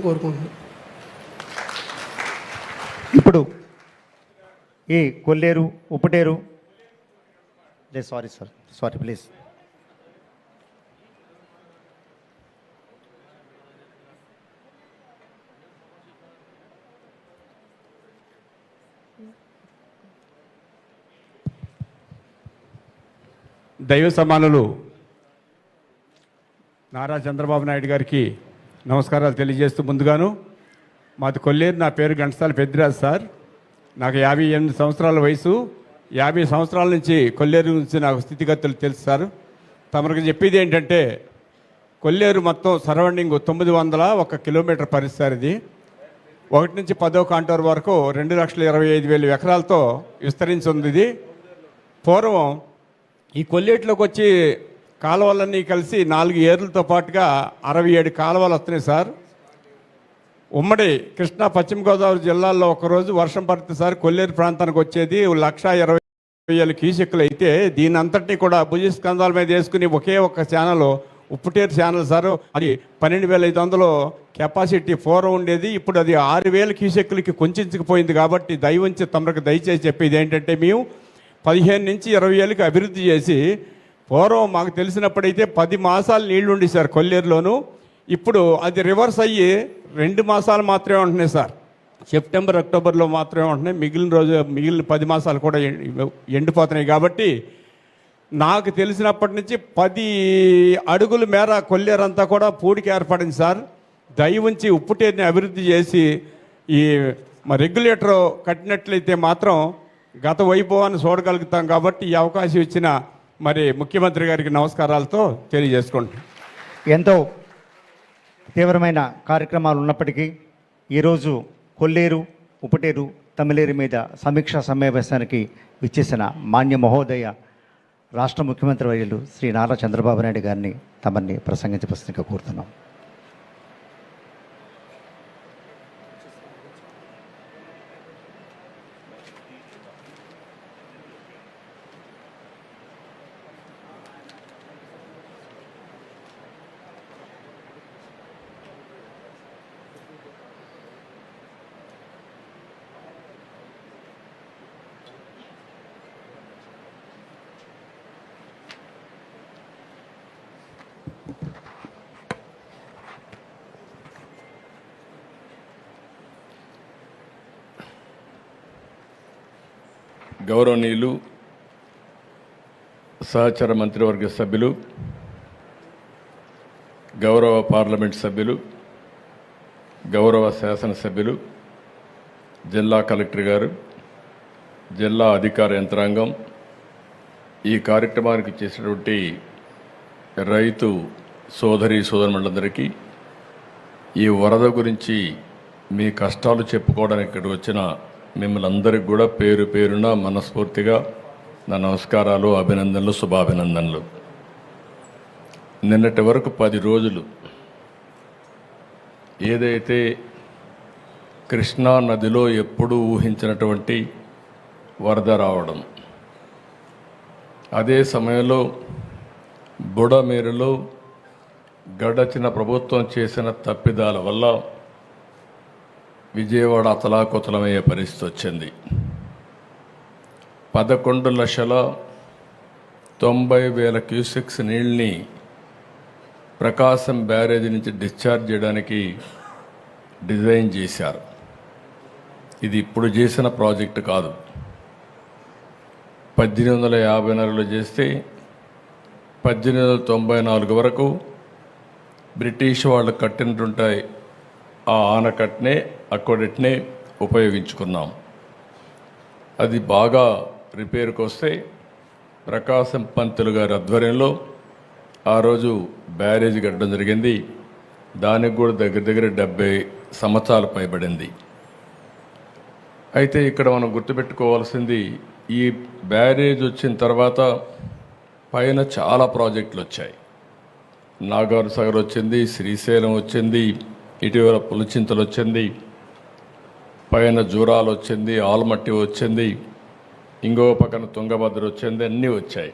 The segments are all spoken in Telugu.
కోరుకుంటున్నాను. ఇప్పుడు ఈ కొల్లేరు ఉప్పటేరు సారీ ప్లీజ్ దైవ సమానులు నారా చంద్రబాబు నాయుడు గారికి నమస్కారాలు తెలియజేస్తూ ముందుగాను మాది కొల్లేరు, నా పేరు ఘంటసాల పెద్దిరాజు సార్. నాకు 58 సంవత్సరాల వయసు. 50 సంవత్సరాల నుంచి కొల్లేరు నుంచి నాకు స్థితిగతులు తెలుసు సార్. తమకు చెప్పేది ఏంటంటే కొల్లేరు మొత్తం సరౌండింగ్ 901 కిలోమీటర్ పరిస్థితి. ఇది 1 నుంచి 10వ కాంటూర్ వరకు 2,25,000 ఎకరాలతో విస్తరించి ఉంది. ఇది పూర్వం ఈ కొల్లేట్లోకి వచ్చి కాలువలన్నీ కలిసి 4 ఏర్లతో పాటుగా 67 కాలువలు వస్తున్నాయి సార్. ఉమ్మడి కృష్ణా పశ్చిమ గోదావరి జిల్లాల్లో ఒకరోజు వర్షం పడితే సార్ కొల్లేరు ప్రాంతానికి వచ్చేది 1,20,000 క్యూసెక్కులు. అయితే దీని అంతటినీ కూడా భుజస్కంధాల మీద వేసుకుని ఒకే ఒక ఛానల్ ఉప్పుటేరు ఛానల్ సార్. అది 12,500 కెపాసిటీ పూర్వం ఉండేది. ఇప్పుడు అది 6,000 క్యూసెక్కులకి కొంచెంచుకుపోయింది. కాబట్టి దయవుంచి తమకు దయచేసి చెప్పేది ఏంటంటే మేము 15 నుంచి 20 ఏళ్ళకి అభివృద్ధి చేసి, పూర్వం మాకు తెలిసినప్పుడైతే 10 మాసాలు నీళ్లు ఉండి సార్ కొల్లేరులోను. ఇప్పుడు అది రివర్స్ అయ్యి 2 మాసాలు మాత్రమే ఉంటున్నాయి సార్. సెప్టెంబర్ అక్టోబర్లో మాత్రమే ఉంటున్నాయి. మిగిలిన 10 మాసాలు కూడా ఎండిపోతున్నాయి. కాబట్టి నాకు తెలిసినప్పటి నుంచి 10 అడుగుల మేర కొల్లేరంతా కూడా పూడికి ఏర్పడింది సార్. దయవుంచి ఉప్పుటేరుని అభివృద్ధి చేసి ఈ రెగ్యులేటర్ కట్టినట్లయితే మాత్రం గత వైభవాన్ని చూడగలుగుతాం. కాబట్టి ఈ అవకాశం ఇచ్చిన ముఖ్యమంత్రి గారికి నమస్కారాలతో తెలియజేసుకుంటాం. ఎంతో తీవ్రమైన కార్యక్రమాలు ఉన్నప్పటికీ ఈరోజు కొల్లేరు ఉప్పటేరు తమిళేరు మీద సమీక్షా సమావేశానికి విచ్చేసిన మాన్య మహోదయ రాష్ట్ర ముఖ్యమంత్రి వర్యులు శ్రీ నారా చంద్రబాబు నాయుడు గారిని తమని ప్రసంగించవలసిందిగా కోరుతున్నాం. గౌరవనీయులు సహచర మంత్రివర్గ సభ్యులు, గౌరవ పార్లమెంట్ సభ్యులు, గౌరవ శాసనసభ్యులు, జిల్లా కలెక్టర్ గారు, జిల్లా అధికార యంత్రాంగం, ఈ కార్యక్రమానికి చేసినటువంటి రైతు సోదరి సోదరులందరికీ, ఈ వరద గురించి మీ కష్టాలు చెప్పుకోవడానికి ఇక్కడికి వచ్చిన మిమ్మల్ని అందరికి కూడా పేరు పేరున మనస్ఫూర్తిగా నా నమస్కారాలు, అభినందనలు, శుభాభినందనలు. నిన్నటి వరకు 10 రోజులు ఏదైతే కృష్ణా నదిలో ఎప్పుడూ ఊహించినటువంటి వరద రావడం, అదే సమయంలో బుడమేరులో గడచిన ప్రభుత్వం చేసిన తప్పిదాల వల్ల విజయవాడ అతలాకుతలమయ్యే పరిస్థితి వచ్చింది. 11,90,000 క్యూసెక్స్ నీళ్ళని ప్రకాశం బ్యారేజీ నుంచి డిశ్చార్జ్ చేయడానికి డిజైన్ చేశారు. ఇది ఇప్పుడు చేసిన ప్రాజెక్టు కాదు. 1854లో చేస్తే 1894 వరకు బ్రిటిష్ వాళ్ళు కట్టినట్టుంటాయి. ఆ ఆనకట్నే అక్కడనే ఉపయోగించుకున్నాం. అది బాగా రిపేర్కి వస్తే ప్రకాశం పంతులు గారి ఆధ్వర్యంలో ఆ రోజు బ్యారేజీ కట్టడం జరిగింది. దానికి కూడా దగ్గర దగ్గర 70 సంవత్సరాలు పైబడింది. అయితే ఇక్కడ మనం గుర్తుపెట్టుకోవాల్సింది, ఈ బ్యారేజ్ వచ్చిన తర్వాత పైన చాలా ప్రాజెక్టులు వచ్చాయి. నాగార్ సాగర్ వచ్చింది, శ్రీశైలం వచ్చింది, ఇటీవల పులిచింతలు వచ్చింది, పైన జూరాలు వచ్చింది, ఆల్మట్టి వచ్చింది, ఇంకో పక్కన తుంగభద్ర వచ్చింది, అన్నీ వచ్చాయి.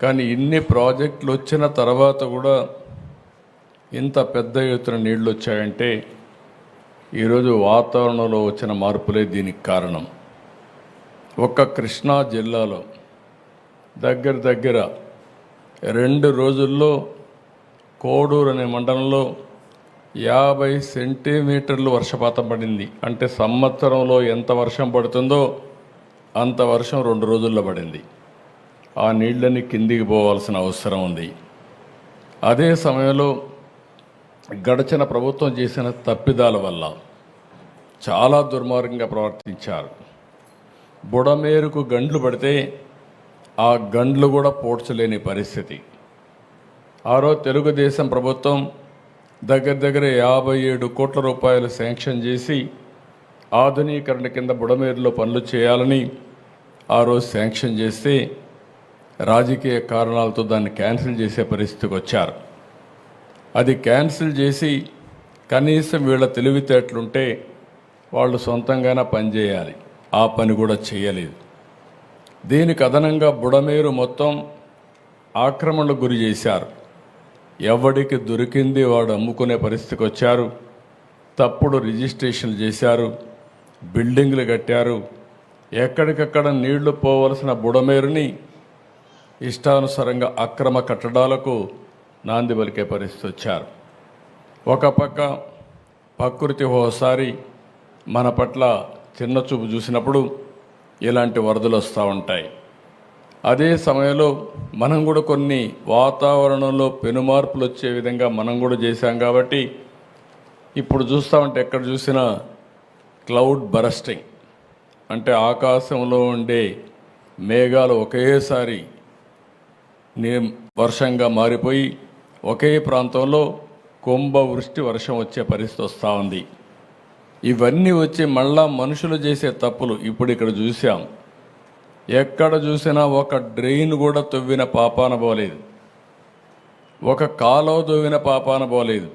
కానీ ఇన్ని ప్రాజెక్టులు వచ్చిన తర్వాత కూడా ఇంత పెద్ద ఎత్తున నీళ్లు వచ్చాయంటే ఈరోజు వాతావరణంలో వచ్చిన మార్పులే దీనికి కారణం. ఒక్క కృష్ణా జిల్లాలో దగ్గర 2 రోజుల్లో కోడూరు అనే మండలంలో 50 సెంటీమీటర్లు వర్షపాతం పడింది. అంటే సంవత్సరంలో ఎంత వర్షం పడుతుందో అంత వర్షం 2 రోజుల్లో పడింది. ఆ నీళ్ళని కిందికి పోవాల్సిన అవసరం ఉంది. అదే సమయంలో గడిచిన ప్రభుత్వం చేసిన తప్పిదాల వల్ల చాలా దుర్మార్గంగా ప్రవర్తించారు. బుడమేరుకు గండ్లు పడితే ఆ గండ్లు కూడా పోడ్చలేని పరిస్థితి. ఆరో తెలుగుదేశం ప్రభుత్వం దగ్గర 57 కోట్ల రూపాయలు శాంక్షన్ చేసి ఆధునీకరణ కింద బుడమేరులో పనులు చేయాలని ఆ రోజు శాంక్షన్ చేస్తే రాజకీయ కారణాలతో దాన్ని క్యాన్సిల్ చేసే పరిస్థితికి వచ్చారు. అది క్యాన్సిల్ చేసి కనీసం వీళ్ళ తెలివితేటలుంటే వాళ్ళు సొంతంగానే పనిచేయాలి. ఆ పని కూడా చేయలేదు. దీనికి అదనంగా బుడమేరు మొత్తం ఆక్రమణకు గురి చేశారు. ఎవడికి దొరికింది వాడు అమ్ముకునే పరిస్థితికి వచ్చారు. తప్పుడు రిజిస్ట్రేషన్లు చేశారు, బిల్డింగ్లు కట్టారు. ఎక్కడికక్కడ నీళ్లు పోవలసిన బుడమేరుని ఇష్టానుసారంగా అక్రమ కట్టడాలకు నాంది పలికే పరిస్థితి వచ్చారు. ఒక పక్క ప్రకృతి ఓసారి మన పట్ల చిన్న చూపు చూసినప్పుడు ఇలాంటి వరదలు వస్తూ ఉంటాయి. అదే సమయంలో మనం కూడా కొన్ని వాతావరణంలో పెనుమార్పులు వచ్చే విధంగా మనం కూడా చేశాం. కాబట్టి ఇప్పుడు చూస్తామంటే ఎక్కడ చూసినా క్లౌడ్ బరస్టింగ్, అంటే ఆకాశంలో ఉండే మేఘాలు ఒకేసారి వర్షంగా మారిపోయి ఒకే ప్రాంతంలో కుంభవృష్టి వర్షం వచ్చే పరిస్థితి వస్తూ ఉంది. ఇవన్నీ వచ్చి మళ్ళా మనుషులు చేసే తప్పులు ఇప్పుడు ఇక్కడ చూసాం. ఎక్కడ చూసినా ఒక డ్రైన్ కూడా తవ్విన పాపాన పోలేదు, ఒక కాలువ తవ్విన పాపాన పోలేదు.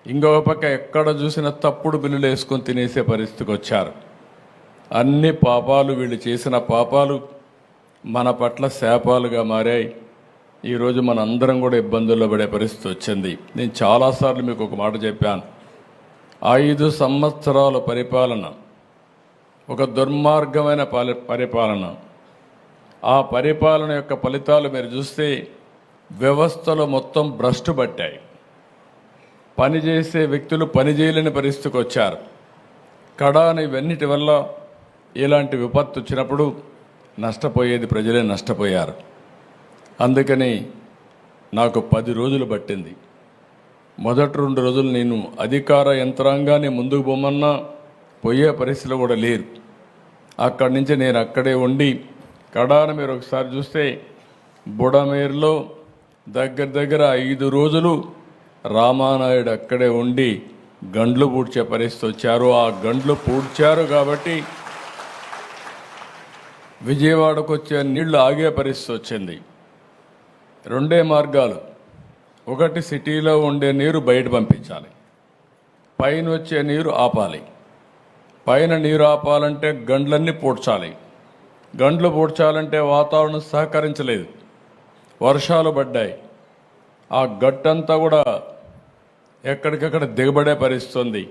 ఇంకొక పక్క ఎక్కడ చూసినా తప్పుడు బిల్లులు వేసుకొని తినేసే పరిస్థితికి వచ్చారు. అన్ని పాపాలు, వీళ్ళు చేసిన పాపాలు మన పట్ల శాపాలుగా మారాయి. ఈరోజు మన అందరం కూడా ఇబ్బందుల్లో పడే పరిస్థితి వచ్చింది. నేను చాలాసార్లు మీకు ఒక మాట చెప్పాను. 5 సంవత్సరాల పరిపాలన ఒక దుర్మార్గమైన పరిపాలన. ఆ పరిపాలన యొక్క ఫలితాలు మీరు చూస్తే వ్యవస్థలో మొత్తం భ్రష్టు పట్టాయి. పనిచేసే వ్యక్తులు పనిచేయలేని పరిస్థితికి వచ్చారు. కడాన ఇవన్నిటి వల్ల ఇలాంటి విపత్తు వచ్చినప్పుడు నష్టపోయేది ప్రజలే నష్టపోయారు. అందుకని నాకు 10 రోజులు పట్టింది. మొదటి 2 రోజులు నేను అధికార యంత్రాంగాన్ని ముందుకు పోమన్నా పోయే పరిస్థితులు కూడా లేరు. అక్కడి నుంచి నేను అక్కడే ఉండి కడాన మీరు ఒకసారి చూస్తే బుడమేరులో దగ్గర 5 రోజులు రామానాయుడు అక్కడే ఉండి గండ్లు పూడ్చే పరిస్థితి వచ్చారు. ఆ గండ్లు పూడ్చారు కాబట్టి విజయవాడకు వచ్చే నీళ్లు ఆగే పరిస్థితి వచ్చింది. 2 మార్గాలు. ఒకటి, సిటీలో ఉండే నీరు బయట పంపించాలి, పైన వచ్చే నీరు ఆపాలి. పైన నీరు ఆపాలంటే గండ్లన్నీ పూడ్చాలి. గండ్లు పూడ్చాలంటే వాతావరణం సహకరించలేదు, వర్షాలు పడ్డాయి. ఆ గట్టంతా కూడా ఎక్కడికక్కడ దిగబడే పరిస్థితి ఉంది.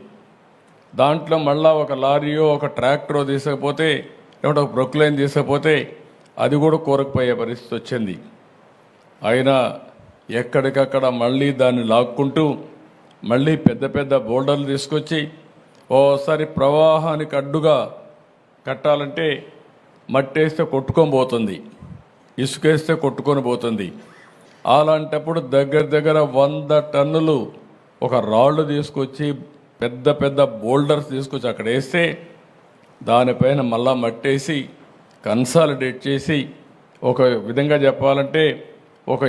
దాంట్లో మళ్ళా ఒక లారీయో ఒక ట్రాక్టరో తీసుకపోతే, లేకుంటే ఒక ప్రొక్లైన్ తీసుకపోతే అది కూడా కూరకపోయే పరిస్థితి వచ్చింది. అయినా ఎక్కడికక్కడ మళ్ళీ దాన్ని లాక్కుంటూ మళ్ళీ పెద్ద బోల్డర్లు తీసుకొచ్చి ఓసారి ప్రవాహానికి అడ్డుగా కట్టాలంటే మట్టేస్తే కొట్టుకొని పోతుంది, ఇసుకేస్తే కొట్టుకొని పోతుంది. అలాంటప్పుడు దగ్గర 100 టన్నులు ఒక రాళ్ళు తీసుకొచ్చి పెద్ద బోల్డర్స్ తీసుకొచ్చి అక్కడ వేస్తే దానిపైన మళ్ళా మట్టేసి కన్సాలిడేట్ చేసి, ఒక విధంగా చెప్పాలంటే ఒక